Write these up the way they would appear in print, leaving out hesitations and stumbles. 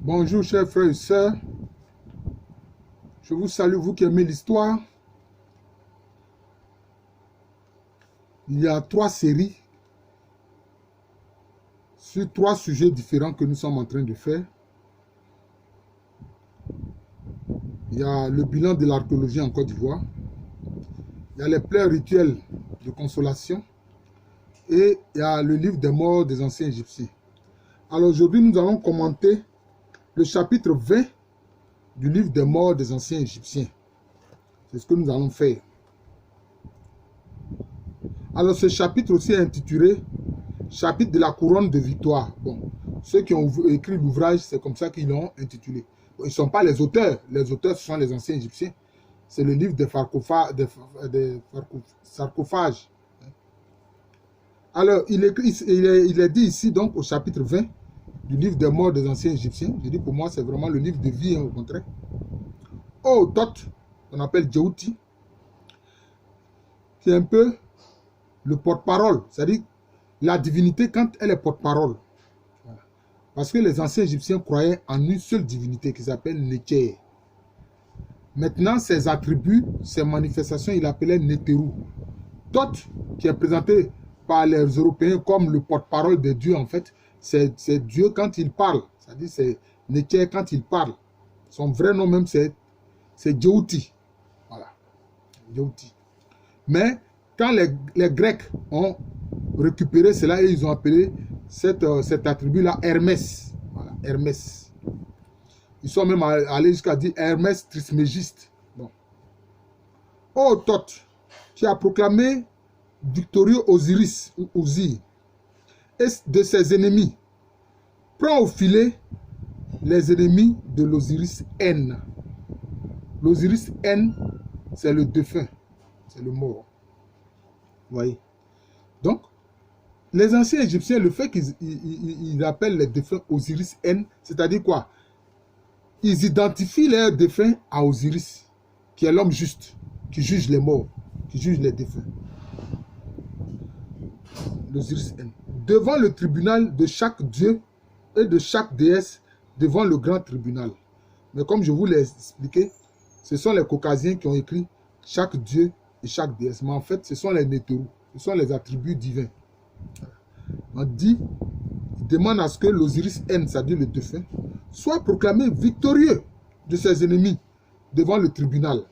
Bonjour chers frères et sœurs, je vous salue, vous qui aimez l'histoire. Il y a 3 séries sur 3 sujets différents que nous sommes en train de faire. Il y a le bilan de l'archéologie en Côte d'Ivoire, il y a les plaies rituels de consolation et il y a le livre des morts des anciens Égyptiens. Alors aujourd'hui, nous allons commenter le chapitre 20 du livre des morts des anciens Égyptiens. C'est ce que nous allons faire. Alors ce chapitre aussi est intitulé « Chapitre de la couronne de victoire ». Bon, ceux qui ont écrit l'ouvrage, c'est comme ça qu'ils l'ont intitulé. Bon, ils ne sont pas les auteurs ce sont les anciens Égyptiens. C'est le livre des sarcophages. Alors, il est dit ici, donc, au chapitre 20 du livre des morts des anciens Égyptiens. Je dis pour moi, c'est vraiment le livre de vie, hein, au contraire. Oh, Thoth, qu'on appelle Djéouti, qui est un peu le porte-parole, c'est-à-dire la divinité quand elle est porte-parole. Voilà. Parce que les anciens Égyptiens croyaient en une seule divinité qui s'appelle Netché. Maintenant, ses attributs, ses manifestations, il appelait Nétérou. Thoth, qui est présenté par les Européens comme le porte-parole de Dieu, en fait, c'est Dieu quand il parle. C'est-à-dire c'est Netché quand il parle. Son vrai nom même, c'est Djéouti. Voilà. Djéouti. Mais quand les Grecs ont récupéré cela, et ils ont appelé cet attribut-là Hermès. Voilà, Hermès. Ils sont même allés jusqu'à dire Hermès Trismégiste. Bon. Oh Thoth, qui a proclamé victorieux Osiris, ou Osir, et de ses ennemis, prend au filet les ennemis de l'Osiris N. L'Osiris N, c'est le défunt, c'est le mort. Vous voyez? Donc, les anciens Égyptiens, le fait qu'ils appellent les défunts Osiris N, c'est-à-dire quoi? Ils identifient leurs défunts à Osiris, qui est l'homme juste, qui juge les morts, qui juge les défunts. L'Osiris N. Devant le tribunal de chaque dieu et de chaque déesse, devant le grand tribunal. Mais comme je vous l'ai expliqué, ce sont les Caucasiens qui ont écrit chaque dieu et chaque déesse. Mais en fait, ce sont les Nétérous, ce sont les attributs divins. On dit, il demande à ce que l'Osiris N, c'est-à-dire le défunt, soit proclamé victorieux de ses ennemis devant le tribunal.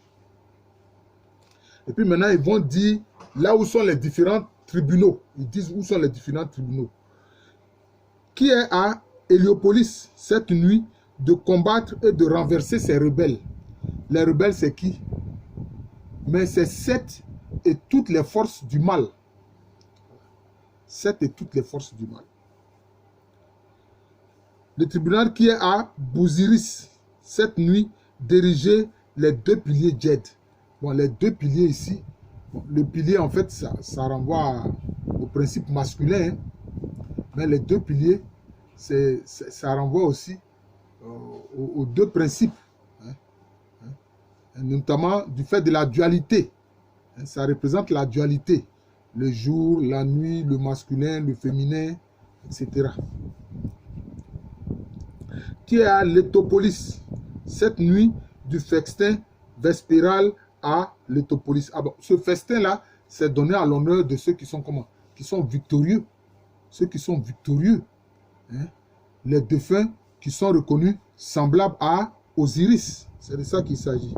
Et puis maintenant, ils vont dire là où sont les différents tribunaux. Ils disent où sont les différents tribunaux. Qui est à Héliopolis cette nuit de combattre et de renverser ces rebelles. Les rebelles, c'est qui? Mais c'est Seth et toutes les forces du mal. Seth et toutes les forces du mal. Le tribunal qui est à Bouziris, cette nuit, diriger les 2 piliers Djed. Bon, les 2 piliers ici, bon, le pilier en fait, ça renvoie au principe masculin, hein, mais les 2 piliers, ça renvoie aussi aux 2 principes, hein, notamment du fait de la dualité. Hein, ça représente la dualité, le jour, la nuit, le masculin, le féminin, etc. Qui est à Létopolis, cette nuit du festin vespéral à Létopolis. Ah bon, ce festin-là, c'est donné à l'honneur de ceux qui sont comment? Qui sont victorieux. Ceux qui sont victorieux. Hein? Les défunts qui sont reconnus semblables à Osiris. C'est de ça qu'il s'agit.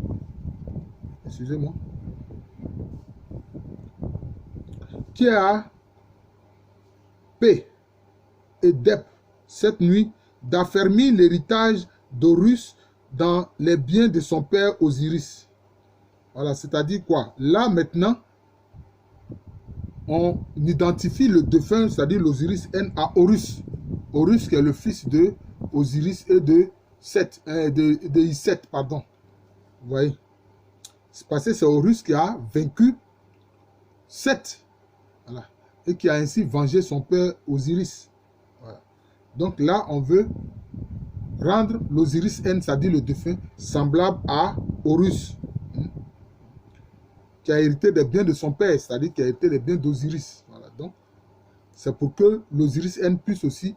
Excusez-moi. Qui est à P et Dep, cette nuit, d'affermir l'héritage d'Horus dans les biens de son père Osiris. Voilà, c'est-à-dire quoi? Là, maintenant, on identifie le défunt, c'est-à-dire l'Osiris N, à Horus. Horus qui est le fils de Osiris et de Seth, de Iset, pardon. Vous voyez? C'est parce que c'est Horus qui a vaincu Seth. Voilà. Et qui a ainsi vengé son père Osiris. Voilà. Donc là, on veut rendre l'Osiris N, c'est-à-dire le défunt, semblable à Horus, qui a hérité des biens de son père, c'est-à-dire qui a hérité des biens d'Osiris. Voilà. Donc, c'est pour que l'Osiris N puisse aussi,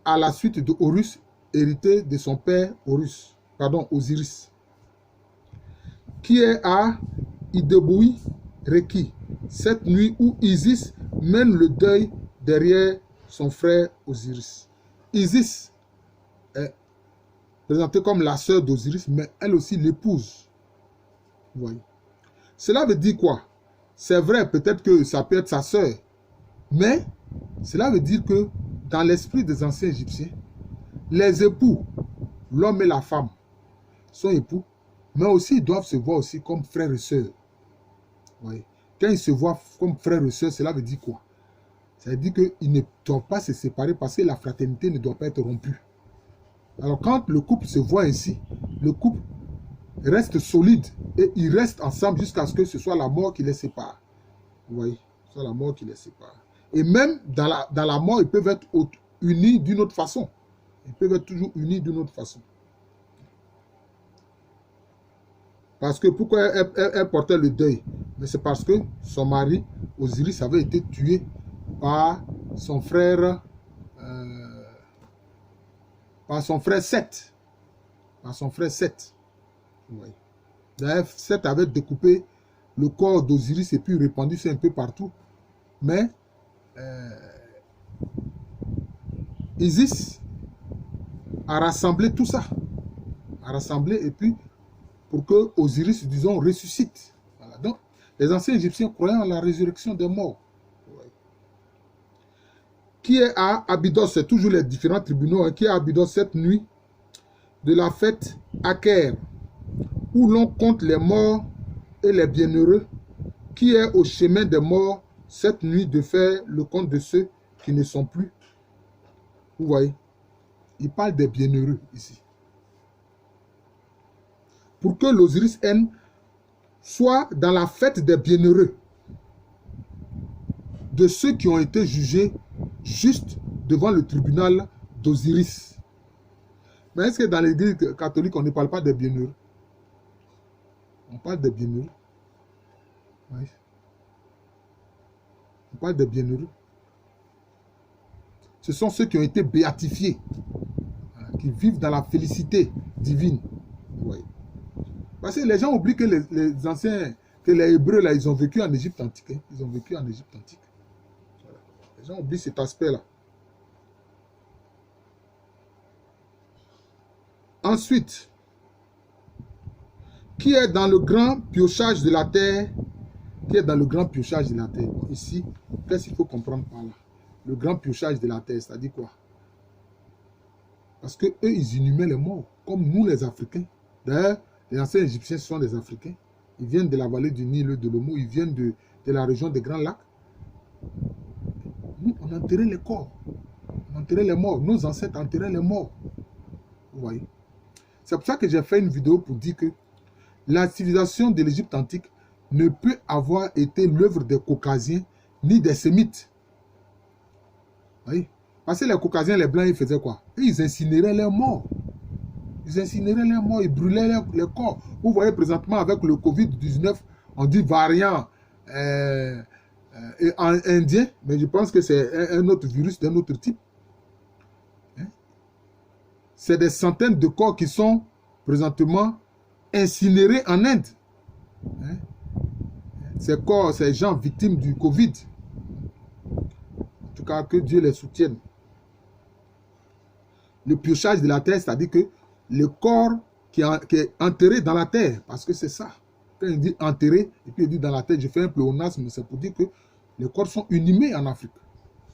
à la suite de Horus, hérité de son père Horus, pardon, Osiris, qui est à Ideboui Reki, cette nuit où Isis mène le deuil derrière son frère Osiris. Isis est présentée comme la sœur d'Osiris, mais elle aussi l'épouse. Vous voyez. Cela veut dire quoi? C'est vrai, peut-être que ça peut être sa sœur, mais cela veut dire que dans l'esprit des anciens Égyptiens, les époux, l'homme et la femme, sont époux, mais aussi ils doivent se voir aussi comme frères et sœurs. Oui. Quand ils se voient comme frères et sœurs, cela veut dire quoi? Ça veut dire qu'ils ne doivent pas se séparer parce que la fraternité ne doit pas être rompue. Alors quand le couple se voit ainsi, le couple reste solide et ils restent ensemble jusqu'à ce que ce soit la mort qui les sépare. Vous voyez? Ce soit la mort qui les sépare. Et même dans la mort, ils peuvent être unis d'une autre façon. Ils peuvent être toujours unis d'une autre façon. Parce que pourquoi elle portait le deuil? Mais c'est parce que son mari, Osiris, avait été tué par son frère Seth. Par son frère Seth. Oui. D'ailleurs, Seth avait découpé le corps d'Osiris et puis répandu ça un peu partout. Mais Isis a rassemblé tout ça. A rassemblé et puis pour que Osiris, disons, ressuscite. Voilà. Donc, les anciens Égyptiens croyaient en la résurrection des morts. Ouais. Qui est à Abydos, c'est toujours les différents tribunaux, hein, qui est à Abydos cette nuit de la fête Aker, où l'on compte les morts et les bienheureux, qui est au chemin des morts cette nuit de faire le compte de ceux qui ne sont plus. Vous voyez, il parle des bienheureux ici. Pour que l'Osiris N soit dans la fête des bienheureux, de ceux qui ont été jugés juste devant le tribunal d'Osiris. Mais est-ce que dans l'église catholique, on ne parle pas des bienheureux? On parle des bienheureux. Oui. On parle des bienheureux. Ce sont ceux qui ont été béatifiés, qui vivent dans la félicité divine. Oui. Parce que les gens oublient que les anciens, que les Hébreux, là, ils ont vécu en Égypte antique. Hein. Ils ont vécu en Égypte antique. Voilà. Les gens oublient cet aspect-là. Ensuite, qui est dans le grand piochage de la terre? Qui est dans le grand piochage de la terre? Bon, ici, qu'est-ce qu'il faut comprendre par là? Le grand piochage de la terre, c'est-à-dire quoi? Parce que eux, ils inhumaient les morts, comme nous les Africains. D'ailleurs, les anciens Égyptiens sont des Africains. Ils viennent de la vallée du Nil, de l'Omo, ils viennent de la région des Grands Lacs. Nous, on enterrait les corps. On enterrait les morts. Nos ancêtres enterraient les morts. Vous voyez? C'est pour ça que j'ai fait une vidéo pour dire que la civilisation de l'Égypte antique ne peut avoir été l'œuvre des Caucasiens ni des Sémites. Vous voyez? Parce que les Caucasiens, les Blancs, ils faisaient quoi? Ils incinéraient leurs morts. Ils incinéraient les morts, ils brûlaient les corps. Vous voyez présentement avec le Covid-19, on dit variant indien, mais je pense que c'est un autre virus d'un autre type. Hein? C'est des centaines de corps qui sont présentement incinérés en Inde. Hein? Ces corps, ces gens victimes du Covid. En tout cas, que Dieu les soutienne. Le piochage de la terre, c'est-à-dire que le corps qui est enterré dans la terre, parce que c'est ça. Quand il dit enterré, et puis il dit dans la terre, je fais un pléonasme, c'est pour dire que les corps sont inhumés en Afrique.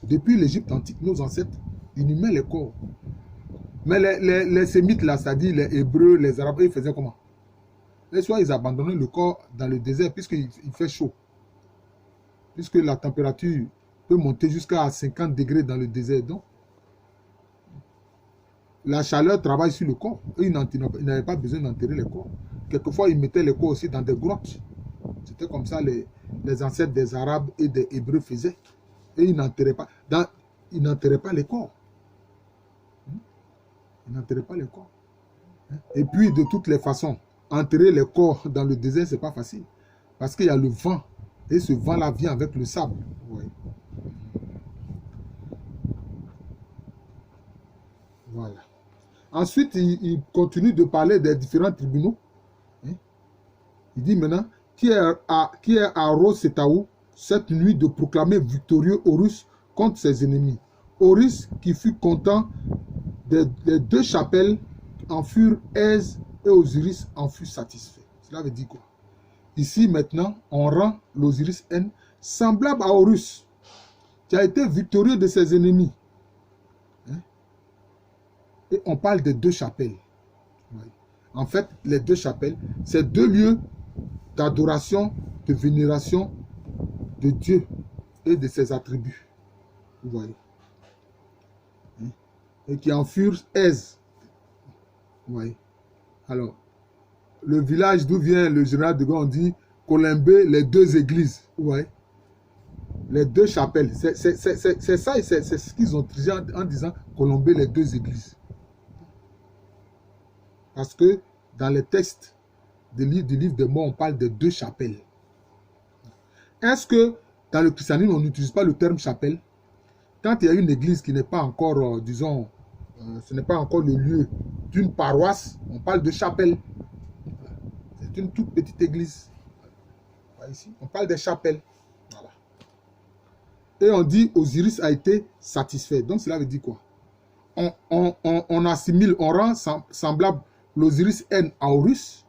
Depuis l'Égypte antique, nos ancêtres inhumaient les corps. Mais les Sémites, là, c'est-à-dire les Hébreux, les Arabes, ils faisaient comment? Et soit ils abandonnaient le corps dans le désert, puisqu'il fait chaud. Puisque la température peut monter jusqu'à 50 degrés dans le désert. Donc, la chaleur travaille sur le corps. Eux, ils n'avaient pas besoin d'enterrer les corps. Quelquefois, ils mettaient les corps aussi dans des grottes. C'était comme ça les ancêtres des Arabes et des Hébreux faisaient. Et ils n'enterraient pas. Ils n'enterraient pas les corps. Ils n'enterraient pas les corps. Et puis, de toutes les façons, enterrer les corps dans le désert, ce n'est pas facile. Parce qu'il y a le vent. Et ce vent-là vient avec le sable. Oui. Voilà. Ensuite, il continue de parler des différents tribunaux. Hein. Il dit maintenant, qui est à Rosetaou cette nuit de proclamer victorieux Horus contre ses ennemis. Horus qui fut content des deux chapelles en furent aise et Osiris en fut satisfait. Cela veut dire quoi? Ici maintenant, on rend l'Osiris N semblable à Horus, qui a été victorieux de ses ennemis. Hein? Et on parle des deux chapelles. En fait, les deux chapelles, c'est deux lieux d'adoration, de vénération de Dieu et de ses attributs. Vous voyez. Et qui en furent aise. Vous voyez. Alors, le village d'où vient le général de Gaulle, on dit Colombé, les deux églises. Vous voyez. Les deux chapelles. C'est ça, c'est ce qu'ils ont trié en disant Colombé, les deux églises. Parce que dans les textes du livre des morts, on parle de deux chapelles. Est-ce que dans le christianisme, on n'utilise pas le terme chapelle? Quand il y a une église qui n'est pas encore, disons, ce n'est pas encore le lieu d'une paroisse, on parle de chapelle. C'est une toute petite église. Ici, on parle des chapelles. Voilà. Et on dit Osiris a été satisfait. Donc cela veut dire quoi? On assimile, on rend semblable l'Osiris N à Horus,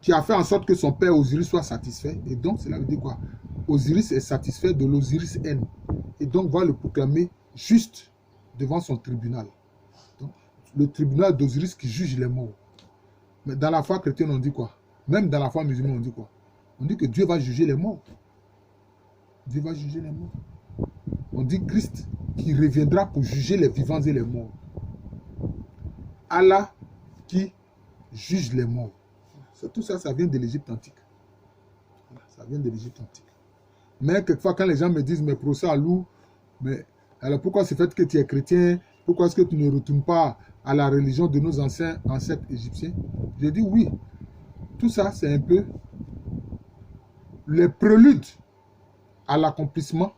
qui a fait en sorte que son père Osiris soit satisfait. Et donc cela veut dire quoi? Osiris est satisfait de l'Osiris N. Et donc va le proclamer juste devant son tribunal. Donc, le tribunal d'Osiris qui juge les morts. Mais dans la foi chrétienne, on dit quoi? Même dans la foi musulmane, on dit quoi? On dit que Dieu va juger les morts. Dieu va juger les morts. On dit Christ qui reviendra pour juger les vivants et les morts. Allah qui juge les morts. Tout ça, ça vient de l'Égypte antique. Ça vient de l'Égypte antique. Mais quelquefois, quand les gens me disent, mais professeur Alou, mais alors pourquoi c'est fait que tu es chrétien? Pourquoi est-ce que tu ne retournes pas à la religion de nos anciens ancêtres égyptiens? Je dis oui. Tout ça, c'est un peu le prélude à l'accomplissement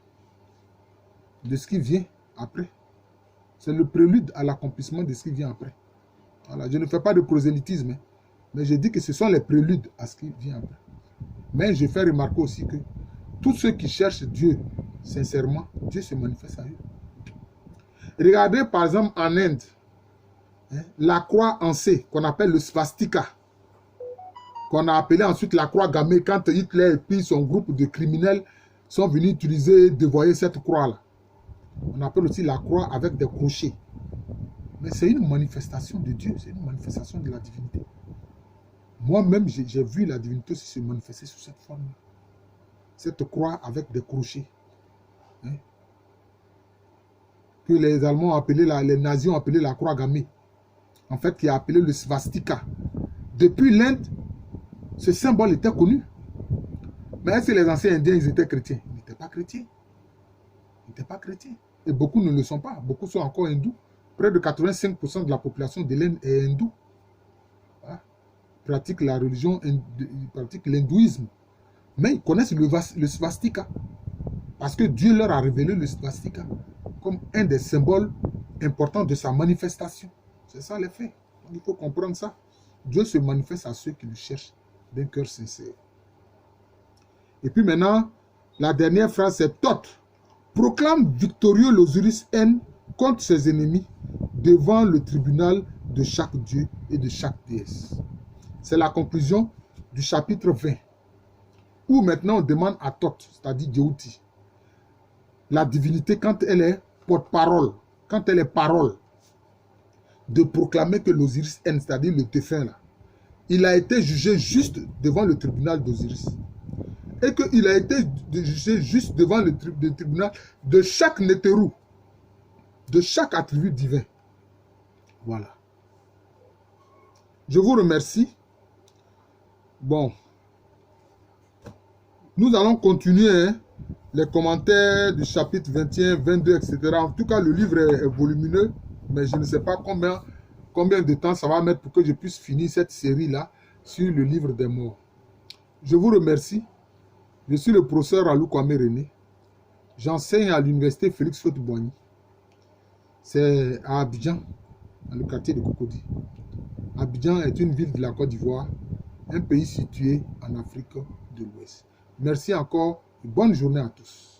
de ce qui vient après. C'est le prélude à l'accomplissement de ce qui vient après. Voilà. Je ne fais pas de prosélytisme, mais je dis que ce sont les préludes à ce qui vient après. Mais je fais remarquer aussi que tous ceux qui cherchent Dieu, sincèrement, Dieu se manifeste à eux. Regardez par exemple en Inde, la croix en C, qu'on appelle le swastika, qu'on a appelé ensuite la croix gammée, quand Hitler et puis son groupe de criminels sont venus utiliser, dévoyer cette croix-là. On appelle aussi la croix avec des crochets. Mais c'est une manifestation de Dieu, c'est une manifestation de la divinité. Moi-même, j'ai vu la divinité se manifester sous cette forme-là. Cette croix avec des crochets. Hein? Que les Allemands ont appelé, les nazis ont appelé la croix gammée. En fait, qui a appelé le swastika. Depuis l'Inde, ce symbole était connu. Mais est-ce que les anciens Indiens, ils étaient chrétiens? Ils n'étaient pas chrétiens. Ils n'étaient pas chrétiens. Et beaucoup ne le sont pas. Beaucoup sont encore hindous. Près de 85% de la population de l'Inde est hindoue. Voilà. Ils pratiquent la religion, ils pratiquent l'hindouisme. Mais ils connaissent le swastika. Parce que Dieu leur a révélé le swastika comme un des symboles importants de sa manifestation. C'est ça les faits. Donc, il faut comprendre ça. Dieu se manifeste à ceux qui le cherchent d'un cœur sincère. Et puis maintenant, la dernière phrase, c'est Thoth proclame victorieux l'Osiris N contre ses ennemis devant le tribunal de chaque dieu et de chaque déesse. C'est la conclusion du chapitre 20. Où maintenant on demande à Thoth, c'est-à-dire Djéouti, la divinité, quand elle est porte-parole, quand elle est parole, de proclamer que l'Osiris N, c'est-à-dire le défunt là, il a été jugé juste devant le tribunal d'Osiris. Et qu'il a été jugé juste devant le tribunal de chaque Nétérou, de chaque attribut divin. Voilà. Je vous remercie. Bon. Nous allons continuer les commentaires du chapitre 21, 22, etc. En tout cas, le livre est volumineux, mais je ne sais pas combien de temps ça va mettre pour que je puisse finir cette série-là sur le livre des morts. Je vous remercie. Je suis le professeur Alou Kwame René. J'enseigne à l'université Félix Houphouët-Boigny. C'est à Abidjan. dans le quartier de Cocody. Abidjan est une ville de la Côte d'Ivoire, un pays situé en Afrique de l'Ouest. Merci encore et bonne journée à tous.